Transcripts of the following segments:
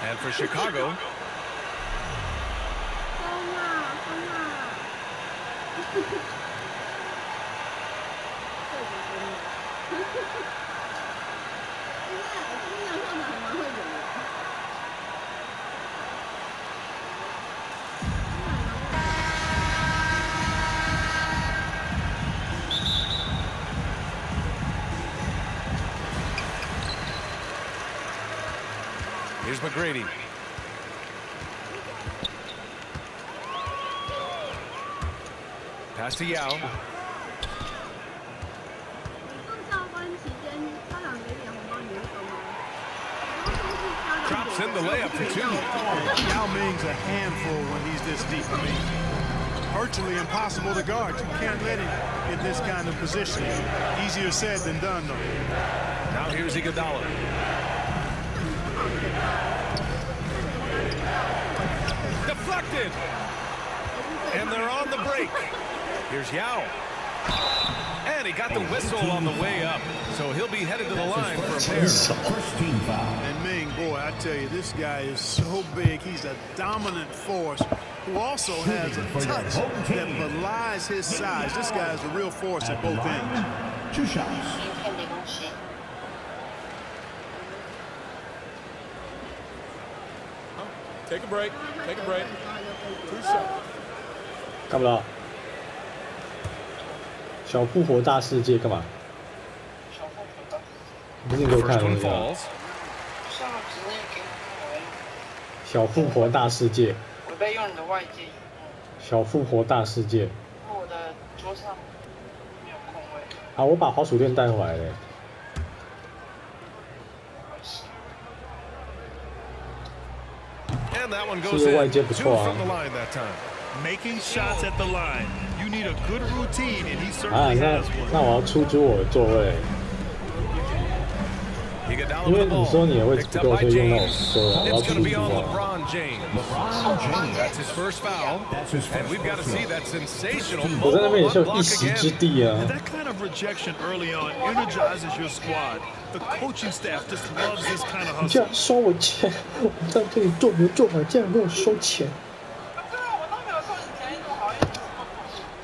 And for Chicago. Here's McGrady. Pass to Yao. Drops in the layup for 2. Yao Ming's a handful when he's this deep. I mean, virtually impossible to guard. You can't let him get this kind of positioning. Easier said than done, though. Now here's Iguodala. Deflected. And they're on the break. Here's Yao. And he got the whistle on the way up. So he'll be headed to the line for a pair. And Ming, boy, I tell you, this guy is so big. He's a dominant force who also has a touch that belies his size. This guy is a real force at both ends. 2 shots. Take a break. Take a break. 2 shots. 看不到。小富婆大世界干嘛？不是你给我看的那个。小富婆大世界。我在用你的外接。小富婆大世界。我的桌上没有空位。啊，我把滑鼠垫带回来了。这个外接不错啊。 Making shots at the line. You need a good routine, and he certainly has one. 那我要出租我的座位，因为你说你的位置不够，所以用到我座位，我要出租啊。我在那边也是有一席之地啊。 That kind of rejection early on energizes your squad. The coaching staff just loves this kind of hustle. 你这样收我钱，我在这里做牛做马，这样跟我收钱。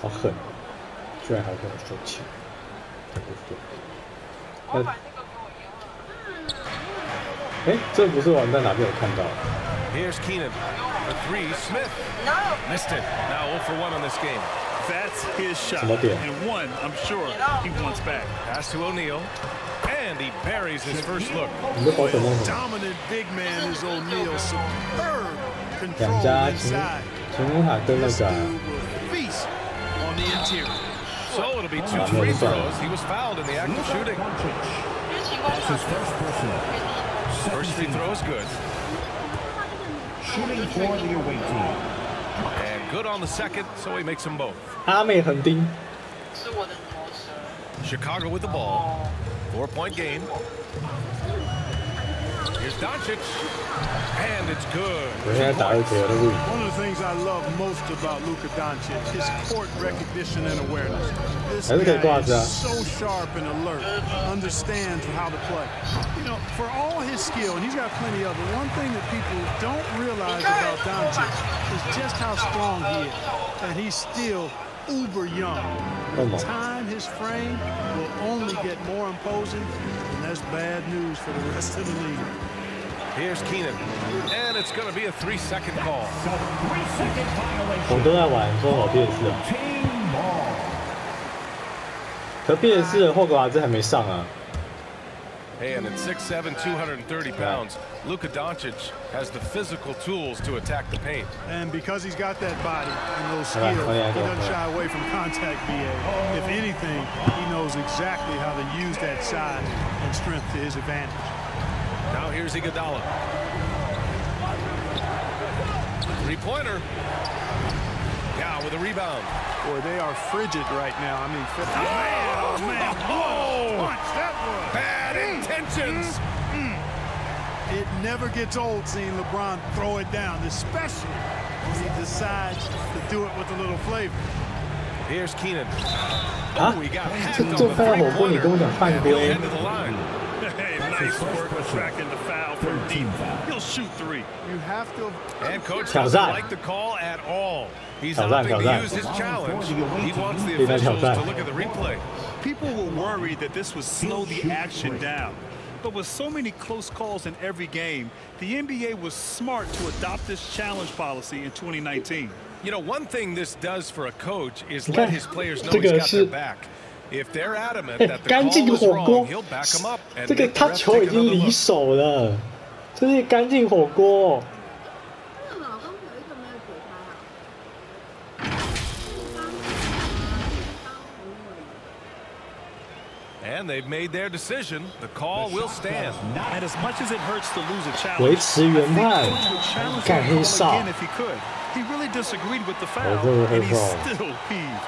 好狠，居然还跟我收钱，真不错。哎，这不是玩在哪边有看到 Here's Keenan. The 3, Smith. Missed it. Now 0 for 1 on this game. That's his shot. And one, I'm sure he wants back. Pass to O'Neal. And he buries his first look. Dominant big man is O'Neal. Superb control 两家 inside. 秦文海跟那个。 On the interior. So it'll be 2 free throws. He was fouled in the act of shooting. First free throw is good. Shooting for the away team. And good on the second, so he makes them both. 阿美横丁。Chicago with the ball. 4-point game. Here's Doncic. And it's good. One of the things I love most about Luka Doncic, his court recognition and awareness. This guy is so sharp and alert, understands how to play. You know, for all his skill, and he's got plenty of it, one thing that people don't realize about Doncic is just how strong he is. And he's still uber young. With time, his frame will only get more imposing, and that's bad news for the rest of the league. Here's Keenan, and it's going to be a 3-second call. 我都在玩，说好PS4啊。可 PS4 的霍格华兹还没上啊。And at 6'7", 230 pounds, Luka Doncic has the physical tools to attack the paint. And because he's got that body and those skills, he doesn't shy away from contact, BA. If anything, he knows exactly how to use that size and strength to his advantage. Now here's Iguodala. 3-pointer. Now with a rebound. Boy, they are frigid right now. I mean, man, punch that was. Bad intentions. It never gets old seeing LeBron throw it down, especially when he decides to do it with a little flavor. Here's Keenan. 啊，这饭火锅你跟我讲犯规？ Nice work tracking the foul from deep. He'll shoot 3. You have to. And coach doesn't like the call at all. He's opting to use his challenge. He wants the officials to look at the replay. People were worried that this would slow the action down. But with so many close calls in every game, the NBA was smart to adopt this challenge policy in 2019. You know, one thing this does for a coach is let his players know he's got their back. If they're adamant that the call is wrong, he'll back them up and 这个 make the 他 refs 球已 take 经 another 离 look. 手了，这是干净火锅。 And they've made their decision. The call will stand. And as much as it hurts to lose a 维 challenge, 持原判， 干黑 call 哨 again。if he could. He really disagreed with the foul, Oh, and he's oh. still peeved.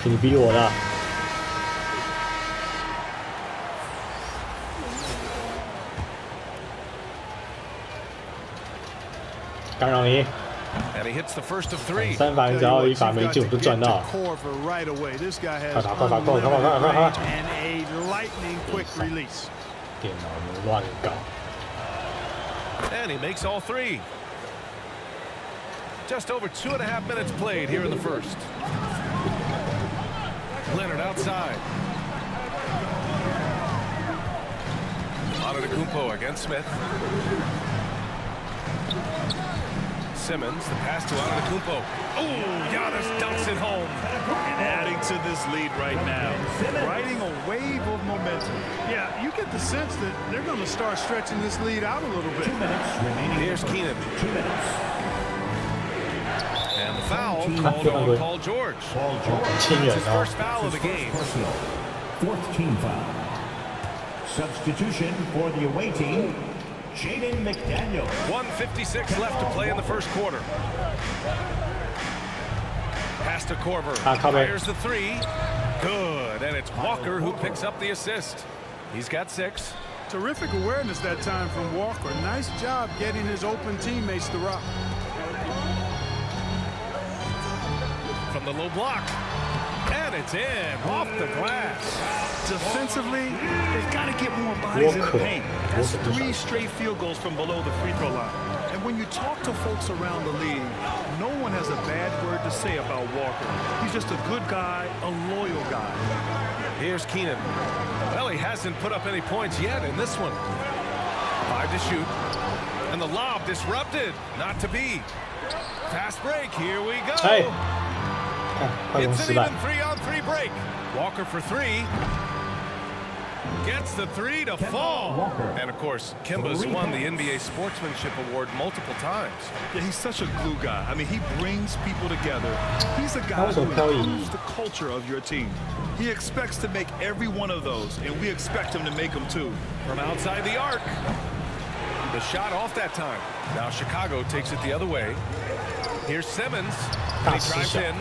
是你逼我的。干扰你。 And he hits the first of 3. 3罚，你只要1罚没进，我就赚到。快打，快打，快打，快打，快打！ And a lightning quick release. 电脑能乱搞。 And he makes all 3. Just over 2.5 minutes played here in the first. Leonard outside. Antetokounmpo against Smith. Simmons, the pass to Antetokounmpo. Oh, Giannis dunks it home. And adding to this lead right now, Riding a wave of momentum. Yeah, you get the sense that they're going to start stretching this lead out a little bit. Here's Keenan. And the foul called on Paul George. It's his first foul of the game. 4th team foul. Substitution for the away team, Jaden McDaniel. 1:56 left to play in the first quarter. Pass to Korver. Fires the 3. Good. And it's Walker who picks up the assist. He's got 6. Terrific awareness that time from Walker. Nice job getting his open teammates to rock. From the low block. And it's in. Off the glass. defensively, they've got to get more bodies in the paint. That's 3 straight field goals from below the free throw line. And when you talk to folks around the league, no one has a bad word to say about Walker. He's just a good guy, a loyal guy. Here's Keenan. Well, he hasn't put up any points yet in this one. 5 to shoot. And the lob disrupted. Not to be. Fast break. Here we go. Hey. It's an even 3-on-3 break. Walker for 3. Gets the 3 to fall. And, of course, Kemba's won the NBA Sportsmanship Award multiple times. Yeah, he's such a glue guy. I mean, he brings people together. He's a guy who improves the culture of your team. He expects to make every one of those, and we expect him to make them too. From outside the arc. The shot off that time. Now Chicago takes it the other way. Here's Simmons. He drives in,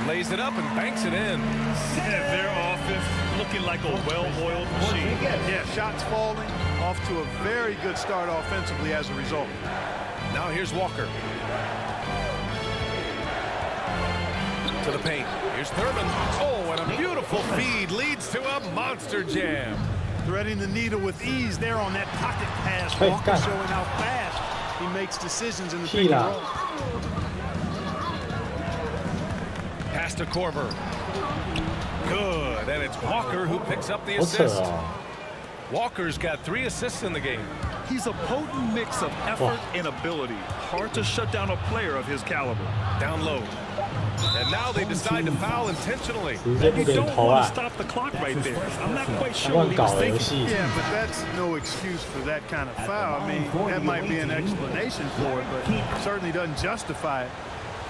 lays it up, and banks it in. Yeah, their offense looking like a well-oiled machine. Yeah, shots falling, off to a very good start offensively as a result. Now here's Walker. To the paint. Here's Thurman. Oh, and a beautiful feed leads to a monster jam. Threading the needle with ease there on that pocket pass. Walker showing how fast he makes decisions in the pick and roll. Pass to Korver. Good, and it's Walker who picks up the assist. Walker's got 3 assists in the game. He's a potent mix of effort and ability. Hard to shut down a player of his caliber. Down low. And now they decide to foul intentionally. You don't want to stop the clock right there. I'm not quite sure what he was thinking. Yeah, but that's no excuse for that kind of foul. I mean, that might be an explanation for it, but certainly doesn't justify it.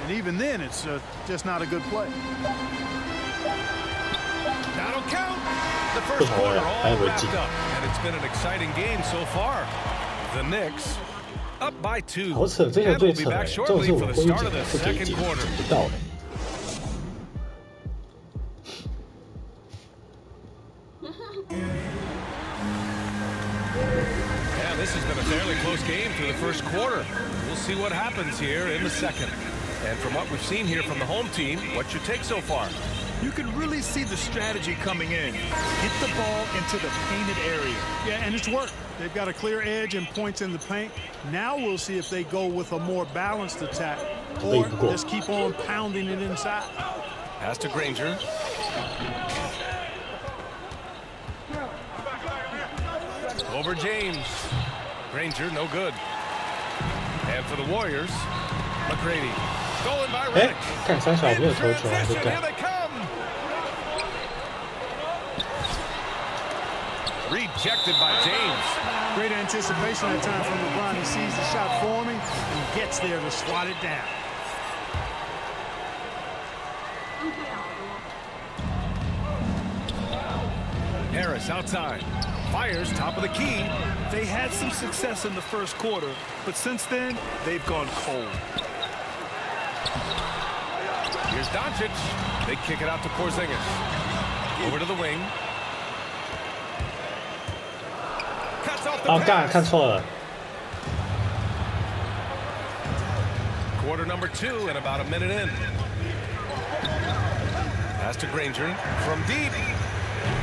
And even then, it's just not a good play. That'll count. The first quarter all wrapped up, and it's been an exciting game so far. The Knicks up by 2. And we'll be back shortly for the start of the second quarter. Yeah, this has been a fairly close game through the first quarter. We'll see what happens here in the second. And from what we've seen here from the home team, what's your take so far? You can really see the strategy coming in. Get the ball into the painted area. Yeah, and it's worked. They've got a clear edge and points in the paint. Now we'll see if they go with a more balanced attack or just keep on pounding it inside. Pass to Granger. Over James. Granger, no good. And for the Warriors, McGrady. Stolen by Redick. 干3小没有投球还是干？ Rejected by James. Great anticipation that time from LeBron. He sees the shot forming and gets there to swat it down. Harris outside. Fires top of the key. They had some success in the first quarter, but since then, they've gone cold. Here's Doncic. They kick it out to Porzingis. Over to the wing. Cuts off the 哦，干，看错了。 Quarter number 2 and about a minute in. Pass to Granger from deep.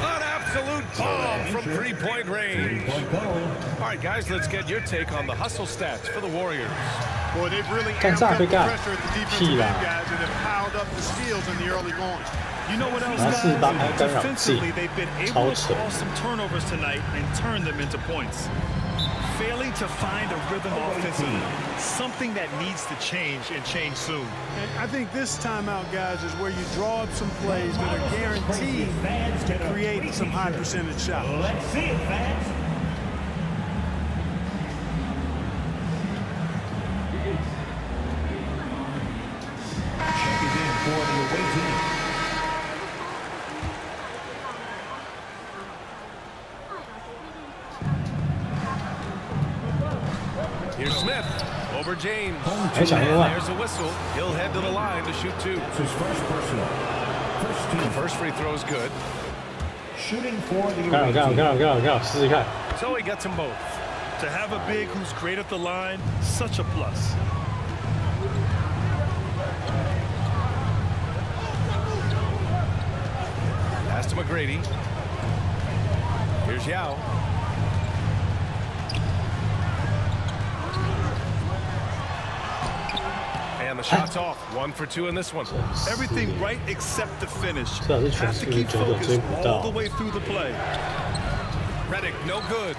An absolute bomb from three-point range. All right, guys, let's get your take on the hustle stats for the Warriors. Boy, they've really amped up the pressure at the defensive end, guys, and have piled up the steals in the early going. You know what else, guys? Defensively, they've been able to cause some turnovers tonight and turn them into points. Failing to find a rhythm offensively, something that needs to change and change soon. And I think this timeout, guys, is where you draw up some plays that are guaranteed to create some high percentage shots. Let's see it, fans. Check is in for the away team. Here's Smith over James. There's a whistle. He'll head to the line to shoot 2. His first personal. The first free throw is good. Shooting for the 看 away team. 试试看。 So he gets them both. To have a big who's great at the line, such a plus. Pass to McGrady. Here's Yao. And the shot's off. 1 for 2 in this one. Everything right except the finish. 这是全 Have 世 to 界 keep 久久追 focused 不 all 到 the。way through the play. Redick, no good.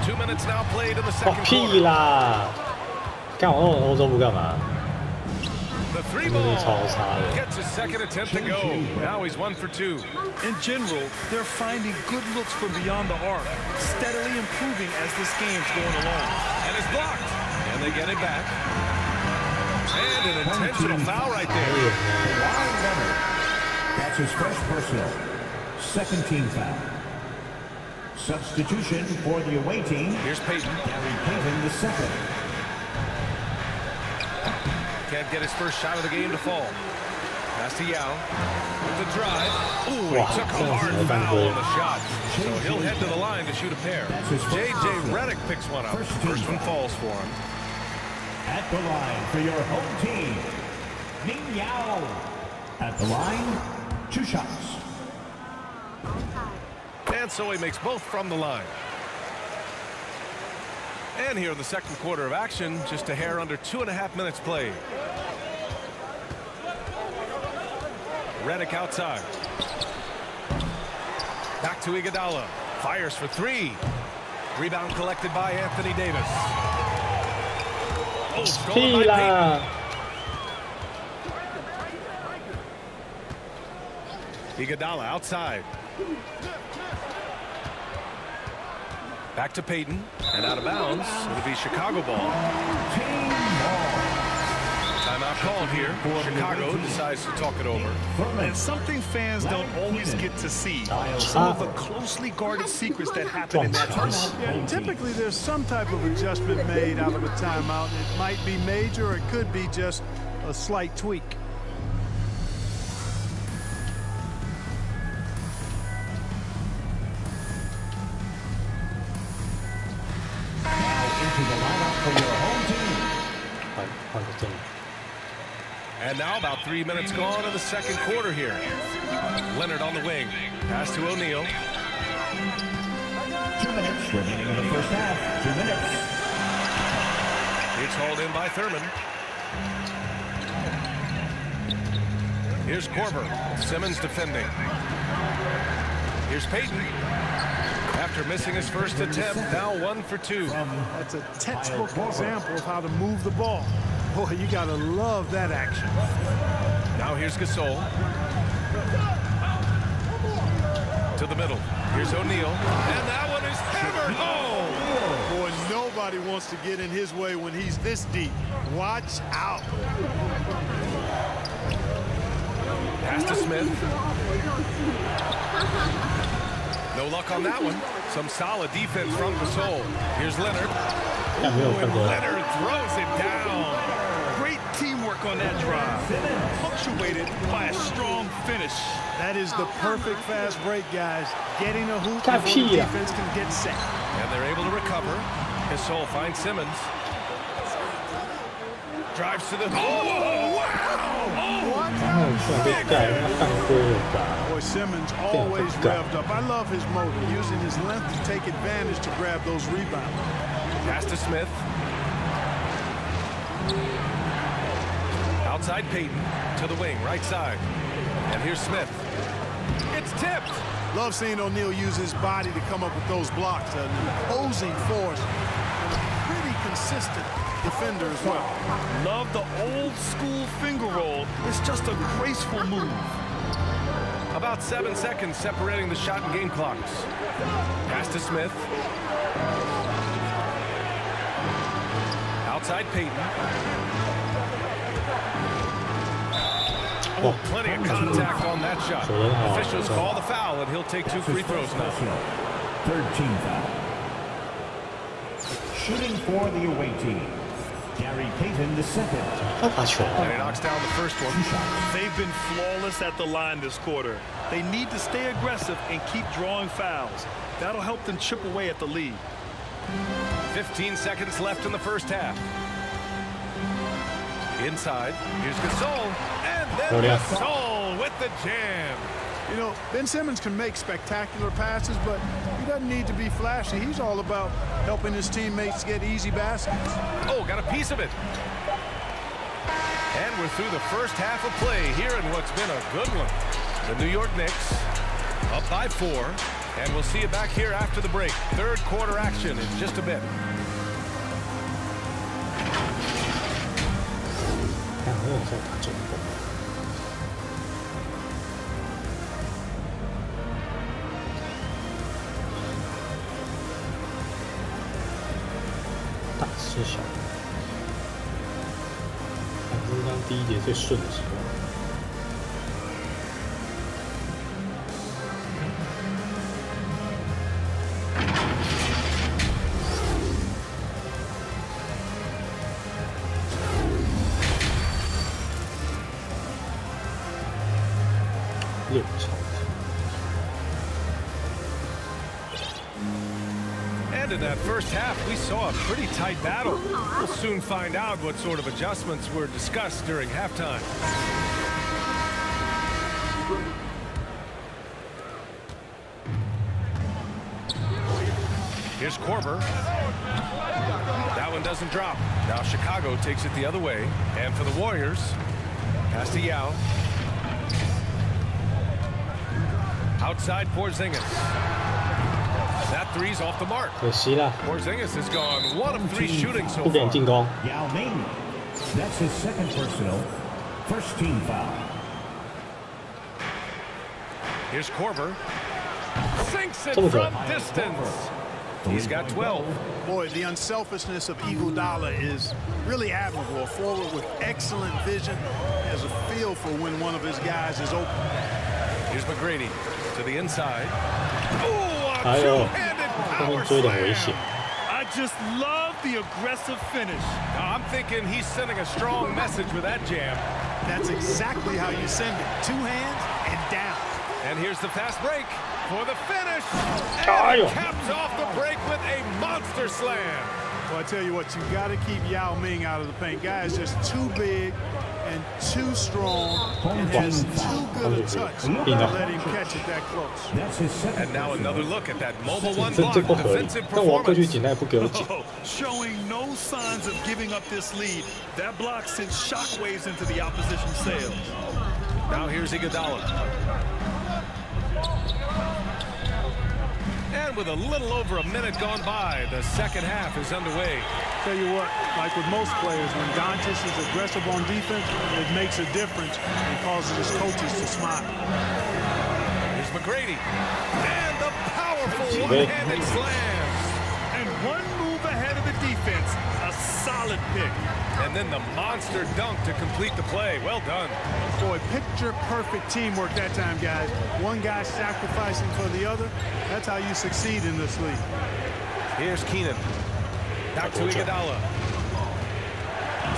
2 minutes now played in the 哦 second 屁 quarter. 啦！干我弄欧洲不干嘛？ The three 真的 ball 是超差的。 gets his second attempt to go. Now he's 1 for 2. In general, they're finding good looks from beyond the arc, steadily improving as this game's going along. And it's blocked. And they get it back. And an intentional foul right there. Kawhi Leonard. That's his first personal. Second team foul. Substitution for the away team. Here's Payton. Gary Payton the second. Can't get his first shot of the game to fall. Pass to Yao. With the drive. Ooh, he took a hard foul on the shot. So he'll head to the line to shoot a pair. J.J. Redick picks one up. First one falls for him. At the line for your home team, Ming Yao. At the line, 2 shots. And so he makes both from the line. And here in the second quarter of action, just a hair under 2.5 minutes played. Redick outside. Back to Iguodala. Fires for 3. Rebound collected by Anthony Davis. Oh, stolen 屁 by 啦！ Payton. Iguodala outside. Back to Payton. And out of bounds. It'll be Chicago ball. Timeout called here. Chicago decides to talk it over. And something fans don't always get to see. Some of the closely guarded secrets that happen in that tunnel. Yeah, typically there's some type of adjustment made out of a timeout. It might be major or it could be just a slight tweak. And now about 3 minutes gone in the second quarter here. Leonard on the wing. Pass to O'Neal. 2 minutes remaining in the first half. 2 minutes. It's hauled in by Thurman. Here's Korver. Simmons defending. Here's Payton. After missing his first attempt, now 1 for 2. That's a textbook example of how to move the ball. Boy, you gotta love that action. Now here's Gasol. To the middle. Here's O'Neal. And that one is hammered home. Boy, nobody wants to get in his way when he's this deep. Watch out. Pass to Smith. No luck on that one. Some solid defense from Gasol. Here's Leonard. And Leonard throws it down. Great teamwork on that drive. Punctuated by a strong finish. That is the perfect fast break, guys. Getting a hoop before the defense can get set. And they're able to recover. Gasol finds Simmons. Drives to the... Oh, wow! Boy, Simmons always revved up. I love his motor, using his length to take advantage to grab those rebounds. Pass to Smith. Outside Payton to the wing, right side. And here's Smith. It's tipped. Love seeing O'Neal use his body to come up with those blocks. An imposing force. And a pretty consistent defender as well. Love the old school finger roll. It's just a graceful move. About 7 seconds separating the shot and game clocks. Pass to Smith. Outside Payton. Oh, plenty of contact on that shot. Officials call the foul, and he'll take 2 free throws now. Third team foul. Shooting for the away team. Gary Payton, the second. And he knocks down the first one. They've been flawless at the line this quarter. They need to stay aggressive and keep drawing fouls. That'll help them chip away at the lead. 15 seconds left in the first half. Inside, here's Gasol, and then Gasol with the jam. You know, Ben Simmons can make spectacular passes, but he doesn't need to be flashy. He's all about helping his teammates get easy baskets. Oh, got a piece of it. And we're through the first half of play here in what's been a good one. The New York Knicks up by 4, and we'll see you back here after the break. Third quarter action in just a bit. And in that first half, we saw a pretty tight battle. We'll soon find out what sort of adjustments were discussed during halftime. Here's Korver. That one doesn't drop. Now Chicago takes it the other way. And for the Warriors, pass to Yao. Outside Porzingis. That three's off the mark. Porzingis has gone 1 of 3 shooting so far. Yao Ming. That's his second personal. First team foul. Here's Korver. Sinks it from distance. He's got 12. Boy, the unselfishness of Iguodala is really admirable. A forward with excellent vision, has a feel for when one of his guys is open. Here's McGrady to the inside. Oh, a two-handed power slam. I just love the aggressive finish. I'm thinking he's sending a strong message with that jam. That's exactly how you send it. Two hands and down. And here's the fast break for the finish. And caps off the break with a monster slam. Well, I tell you what, you got to keep Yao Ming out of the paint. Guy is just too big and too strong and has too good a touch to let him catch it that close. And now another look at that mobile one block defensive performance. Showing no signs of giving up this lead. That block sends shockwaves into the opposition's sails. Now here's Iguodala. And with a little over a minute gone by, the second half is underway. Tell you what, like with most players, when Doncic is aggressive on defense, it makes a difference and causes his coaches to smile. Here's McGrady. And the powerful one-handed slam. And one move ahead of the defense. A solid pick. And then the monster dunk to complete the play. Well done. Boy, picture-perfect teamwork that time, guys. One guy sacrificing for the other. That's how you succeed in this league. Here's Keenan. Back to Iguodala.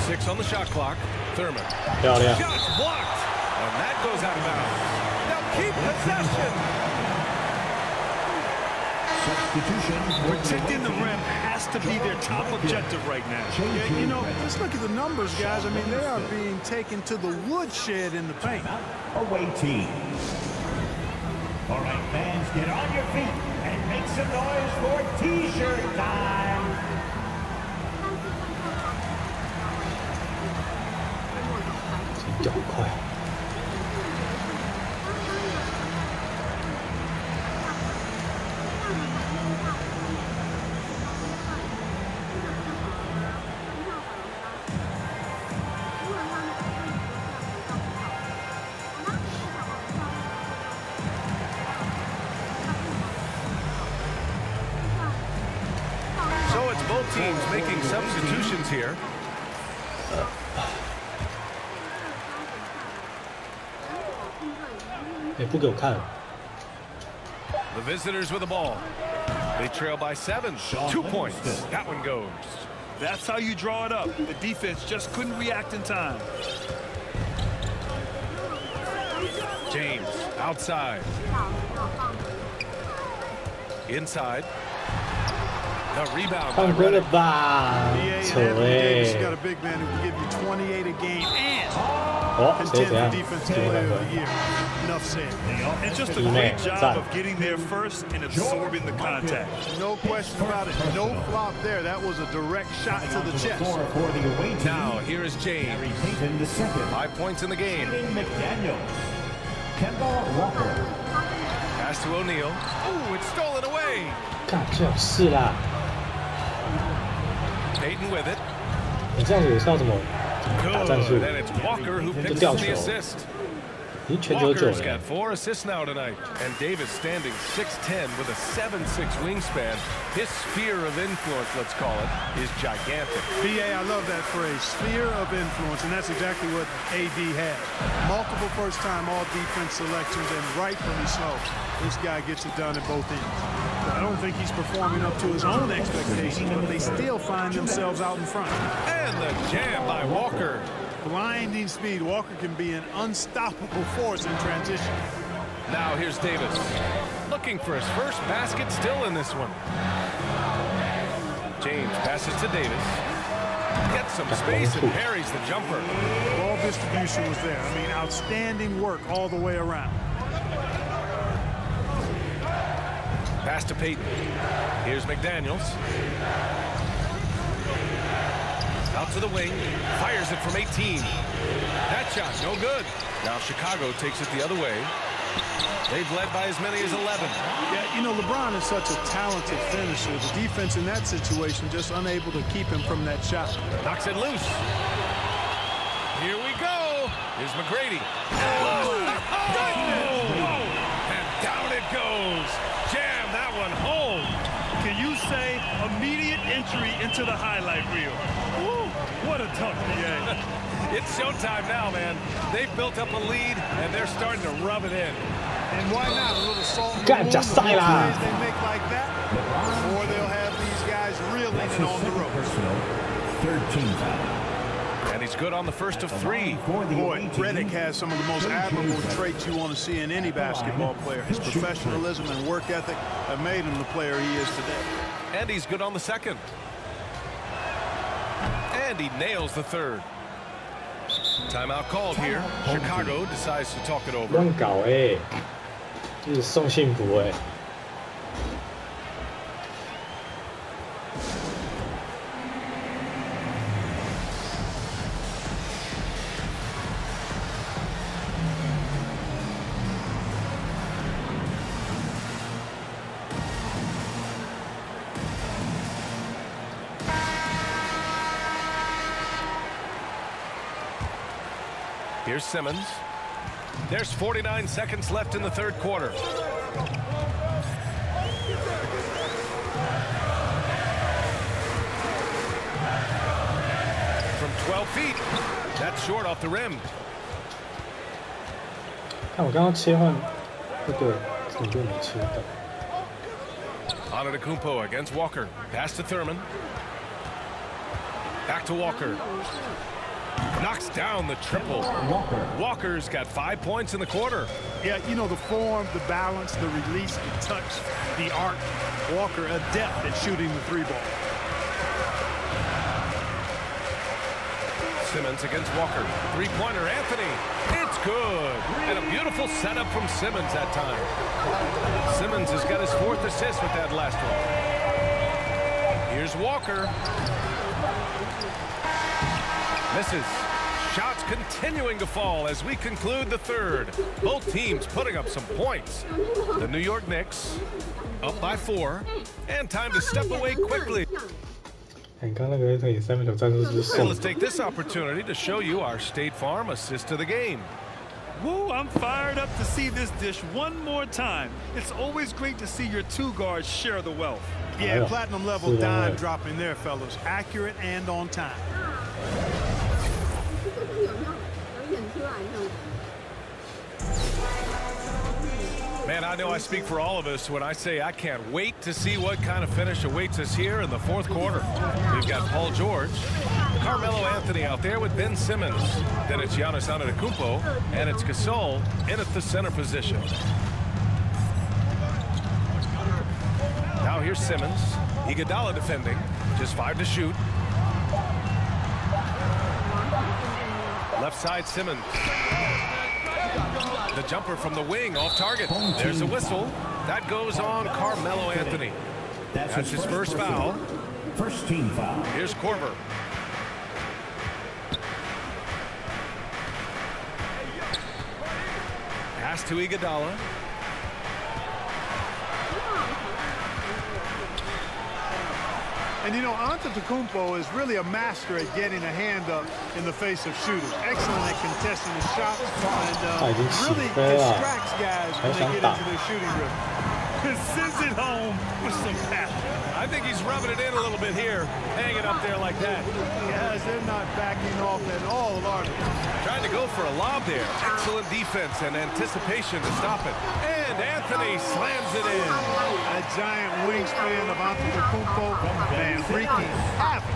6 on the shot clock. Thurman. Shot blocked. And that goes out of bounds. Now keep possession. Protecting the rim has to be their top objective right now. Yeah, you know, let's look at the numbers, guys. I mean, they are being taken to the woodshed in the paint. Away team. All right, fans, get on your feet and make some noise for T-shirt time. So it's both teams making substitutions here. The visitors with the ball. They trail by 7. 2 points. That one goes. That's how you draw it up. The defense just couldn't react in time. James outside. Inside. The rebound by Reddick. Davis got a big man who can give you 28 a game and contend for defensive player of the year. Enough said. And just a great job of getting there first and absorbing the contact. No question about it. No flop there. That was a direct shot to the chest. Now here is James. 5 points in the game. Pass to O'Neal. Ooh, it's stolen away. Payton with it. Good. And it's Walker who picks up the assist. Walker's got 4 assists now tonight. And Davis standing 6'10" with a 7'6" wingspan. His sphere of influence, let's call it, is gigantic. B.A., I love that phrase, sphere of influence, and that's exactly what A.D. had. Multiple first-time all-defense selections, and rightfully so. This guy gets it done at both ends. I don't think he's performing up to his own expectations, but they still find themselves out in front. And the jam by Walker. Blinding speed. Walker can be an unstoppable force in transition. Now here's Davis. Looking for his first basket still in this one. James passes to Davis. Gets some space and parries the jumper. Ball distribution was there. I mean, outstanding work all the way around. Pass to Payton. Here's McDaniels. Out to the wing. Fires it from 18. That shot, no good. Now Chicago takes it the other way. They've led by as many as 11. Yeah, you know, LeBron is such a talented finisher. The defense in that situation just unable to keep him from that shot. Knocks it loose. Here we go. Here's McGrady. And down it goes. Jam that one home. Can you say to the highlight reel. Woo, what a tough game. It's showtime now, man. They've built up a lead, and they're starting to rub it in. And why not? A little salt in the wound, the more plays they make like that, the more they'll have these guys reeling and on the ropes. Third team foul. And he's good on the first of 3. Boy, Redick has some of the most admirable traits you want to see in any basketball player. His professionalism and work ethic have made him the player he is today. And he's good on the second. And he nails the third. Timeout called here. Chicago decides to talk it over. 乱搞哎，一直送幸福哎。Here's Simmons. There's 49 seconds left in the third quarter. From 12 feet. That's short off the rim. 看我刚刚切换那个怎么就没切到？ Antetokounmpo against Walker. Pass to Thurman. Back to Walker. Knocks down the triple. Walker's got 5 points in the quarter. Yeah, you know, the form, the balance, the release, the touch, the arc. Walker adept at shooting the 3-ball. Simmons against Walker. 3-pointer, Anthony. It's good. And a beautiful setup from Simmons that time. Simmons has got his 4th assist with that last one. Here's Walker. Misses. Shots continuing to fall as we conclude the third. Both teams putting up some points. The New York Knicks up by 4. And time to step away quickly. 你刚那个3分球战术是 And let's take this opportunity to show you our State Farm assist to the game. Woo, I'm fired up to see this dish one more time. It's always great to see your 2 guards share the wealth. Yeah, platinum level dime dropping there, fellas. Accurate and on time. Man, I know I speak for all of us when I say I can't wait to see what kind of finish awaits us here in the 4th quarter. We've got Paul George, Carmelo Anthony out there with Ben Simmons. Then it's Giannis Antetokounmpo, and it's Gasol in at the center position. Now here's Simmons. Iguodala defending. Just 5 to shoot. Left side Simmons. The jumper from the wing off target. There's a whistle. That goes on Carmelo Anthony. That's his first foul. First team foul. Here's Korver. Pass to Iguodala. And, you know, Antetokounmpo is really a master at getting a hand up in the face of shooters. Excellent at contesting the shots and really distracts guys when they get into their shooting rhythm. Sends it home with some passion. I think he's rubbing it in a little bit here. Hang it up there like that. Guys, they're not backing off at all, are they? Trying to go for a lob there. Excellent defense and anticipation to stop it. And Anthony slams it in. That giant wingspan of Antetokounmpo, man, wreaking havoc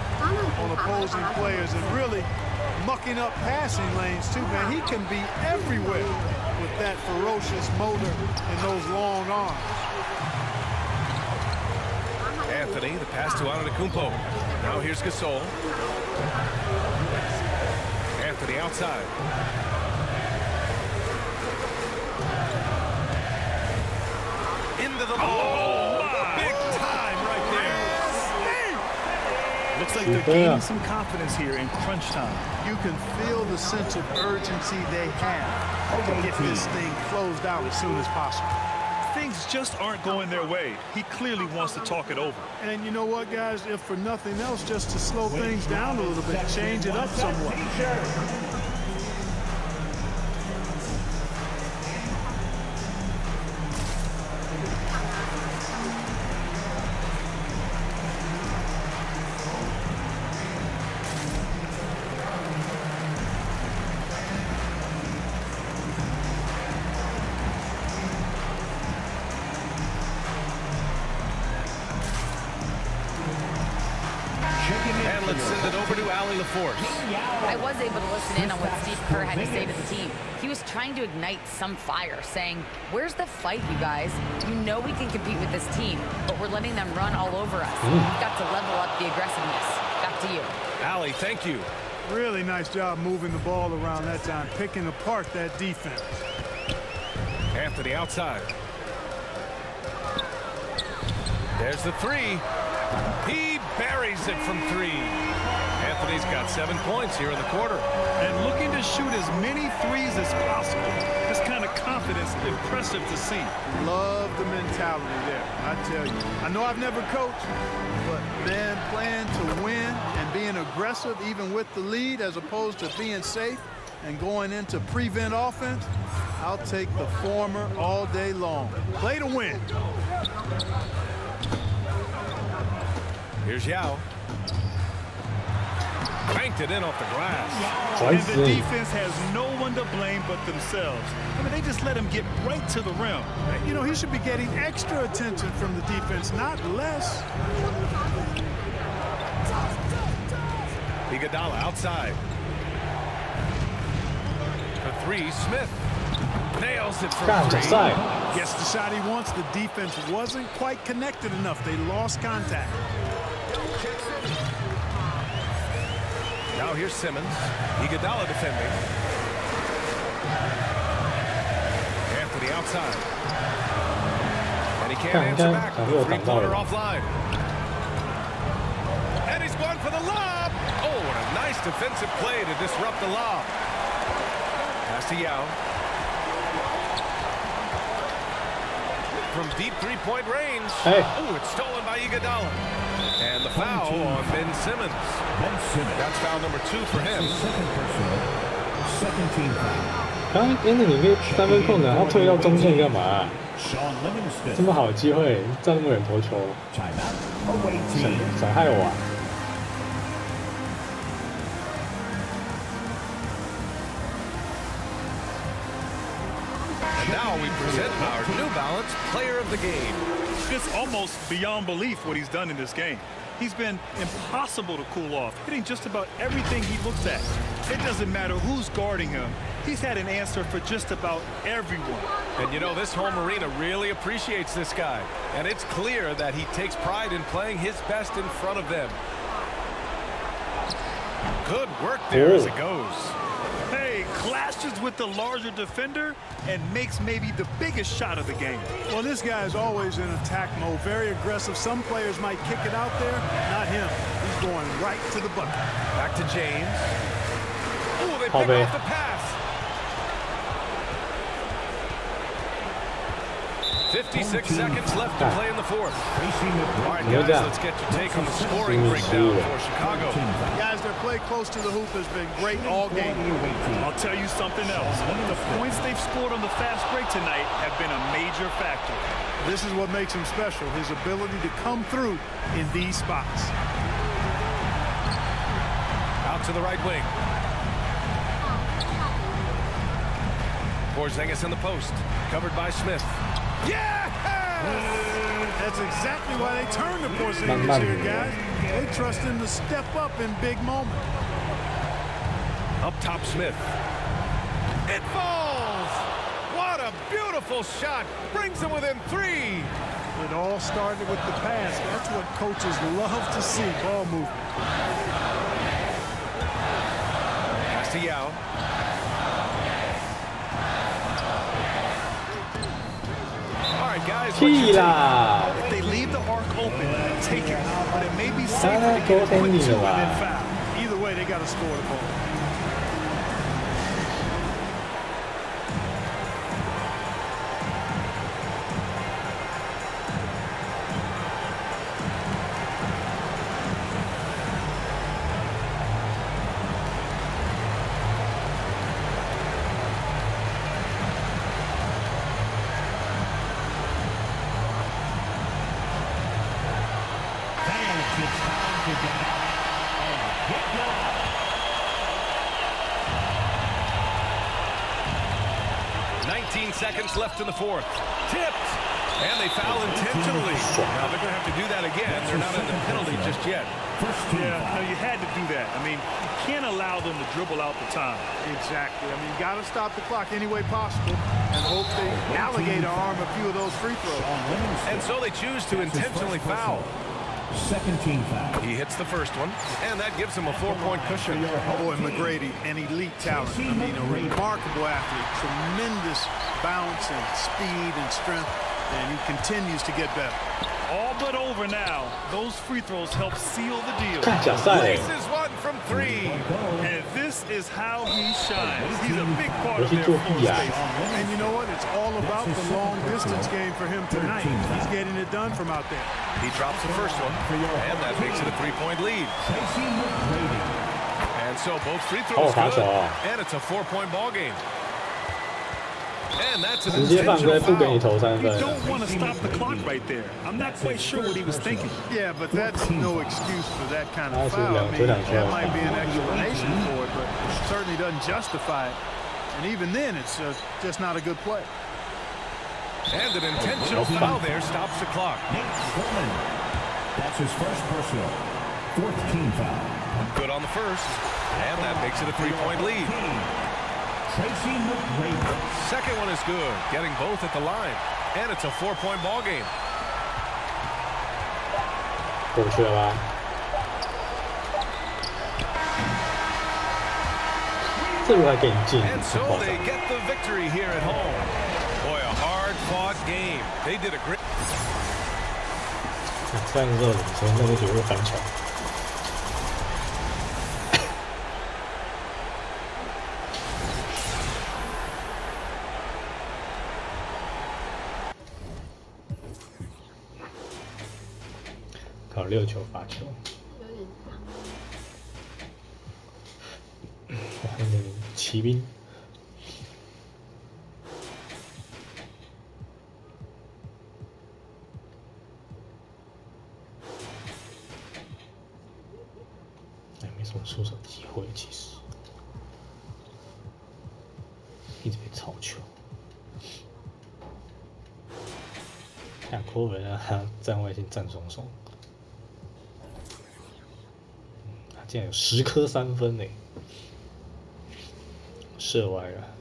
on opposing players and really mucking up passing lanes too, man. He can be everywhere with that ferocious motor and those long arms. Anthony, the pass to Antetokounmpo. Now here's Gasol. Anthony outside. Into the ball. Big time right there. Looks like they're gaining some confidence here in crunch time. You can feel the sense of urgency they have to get this thing closed out as soon as possible. Things just aren't going their way. He clearly wants to talk it over. And you know what, guys? If for nothing else, just to slow things down a little bit, change it up somewhat. Let's send it over to Allie LaForce. I was able to listen in on what Steve Kerr had to say to the team. He was trying to ignite some fire, saying, "Where's the fight, you guys? You know we can compete with this team, but we're letting them run all over us. We've got to level up the aggressiveness." Back to you. Allie, thank you. Really nice job moving the ball around that time, picking apart that defense. Anthony outside. There's the three. He buries it from three. Anthony's got 7 points here in the quarter. And looking to shoot as many threes as possible. This kind of confidence, impressive to see. Love the mentality there, I tell you. I know I've never coached, but man, playing to win and being aggressive even with the lead as opposed to being safe and going into prevent offense, I'll take the former all day long. Play to win. Here's Yao. Banked it in off the glass. And the defense has no one to blame but themselves. I mean, they just let him get right to the rim. You know, he should be getting extra attention from the defense, not less. Iguodala outside. For three, Smith. Nails it from three. Gets the shot he wants. The defense wasn't quite connected enough. They lost contact. Now here's Simmons. Iguodala defending. Anthony outside. And he can't answer back. The three-pointer offline. And he's going for the lob. Oh, what a nice defensive play to disrupt the lob. Pass to Yao. From deep three-point range. Hey. Oh, it's stolen by Iguodala. And the foul on Ben Simmons. That's foul number 2 for him. Second team foul. 刚刚 Anthony 被3分控的，他退到中线干嘛？这么好的机会，站那么远投球，想害我啊！ Now we present our New Balance Player of the Game. It's almost beyond belief what he's done in this game. He's been impossible to cool off, hitting just about everything he looks at. It doesn't matter who's guarding him. He's had an answer for just about everyone. And you know, this home arena really appreciates this guy. And it's clear that he takes pride in playing his best in front of them. Good work there as it goes. Hey, clashes with the larger defender and makes maybe the biggest shot of the game. Well, this guy is always in attack mode, very aggressive. Some players might kick it out there, not him. He's going right to the bucket. Back to James. Oh, they pick off the pass. 56 seconds left to play in the fourth. All right, guys, let's get your take on the scoring breakdown for Chicago. Guys, their play close to the hoop has been great all game. I'll tell you something else. The points they've scored on the fast break tonight have been a major factor. This is what makes him special, his ability to come through in these spots. Out to the right wing. Porzingis in the post. Covered by Smith. Yeah! That's exactly why they turn to Porzingis here, guys. They trust him to step up in big moments. Up top, Smith. It falls! What a beautiful shot. Brings him within 3. It all started with the pass. That's what coaches love to see, ball movement. Pass to Yao. Guys, if they leave the arc open, take it. But it may be safer to get a quick 2 and then foul. Either way, they got to score the ball. Seconds left in the fourth. Tipped. And they foul intentionally. Now they're going to have to do that again. They're not in the penalty just yet. Yeah, no, you had to do that. I mean, you can't allow them to dribble out the time. Exactly. I mean, you got to stop the clock any way possible and hope they alligator arm a few of those free throws. And so they choose to intentionally foul. Second team foul. He hits the first one, and that gives him a 4-point cushion. Oh, and McGrady, an elite talent. I mean, a remarkable athlete. Tremendous bounce and speed and strength, and he continues to get better. All but over now. Those free throws help seal the deal. Races one from 3. And this is how he shines. He's a big part of their floor space. And you know what? It's all about the long distance game for him tonight. He's getting it done from out there. He drops the first one, and that makes it a 3-point lead. And so both free throws good, and it's a 4-point ball game. And that's an intentional foul. You don't want to stop the clock right there. I'm not quite sure what he was thinking. Yeah, but that's no excuse for that kind of foul. I mean, that might be an explanation for it, but it certainly doesn't justify it. And even then, it's just not a good play. And an intentional foul there stops the clock. That's his first personal. 4th team foul. Good on the first, and that makes it a 3-point lead. Second one is good, getting both at the line, and it's a 4-point ball game. And so they get the victory here at home. Boy, a hard-fought game. They did a great. 3个领先，那个就是反抢。考6球8球。哇，那个骑兵。没什么出手机会，其实一直被抄球。看科文啊，他站外线站双双，他竟然有10颗3分呢，射歪了。